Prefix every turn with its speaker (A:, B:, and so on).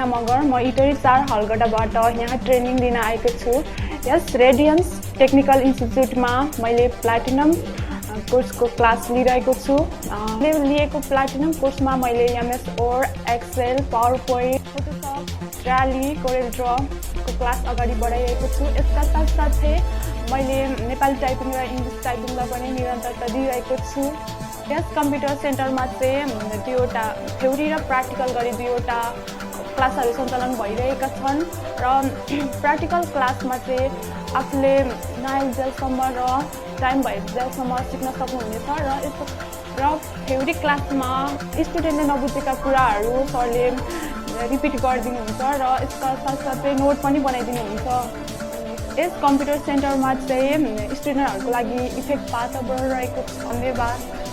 A: रेखा मगर म इटरी 4 हलगडाबाट यहाँ ट्रेनिङ दिन आएको छु यस रेडियन्स टेक्निकल इन्स्टिट्युटमा मैले प्लाटिनम कोर्सको क्लास लिइरहेको छु मैले लिएको प्लाटिनम कोर्समा मैले MS Word Excel PowerPoint Photoshop Tally Corel Draw को क्लास अगाडि बढाइरहेको छु यसका साथसाथै मैले नेपाली टाइपिङ र इङ्ग्लिस टाइपिङलाई पनि निरन्तरता दिइरहेको छु यस कम्प्युटर सेन्टरमा चाहिँ दुईवटा थ्योरी र प्र्याक्टिकल गरी दुईवटा क्लासहरू सञ्चालन भइरहेका छन् र प्र्याक्टिकल क्लासमा चाहिँ आफूले नआइन्जेलसम्म र टाइम भएजेलसम्म सिक्न सक्नुहुनेछ र यस्तो र थ्योरी क्लासमा स्टुडेन्टले नबुझेका कुराहरू सरले रिपिट गरिदिनुहुन्छ र यसका साथसाथै नोट पनि बनाइदिनुहुन्छ यस कम्प्युटर सेन्टरमा चाहिँ स्टुडेन्टहरूको लागि इफेक्ट वातावरण रहेको छ धन्यवाद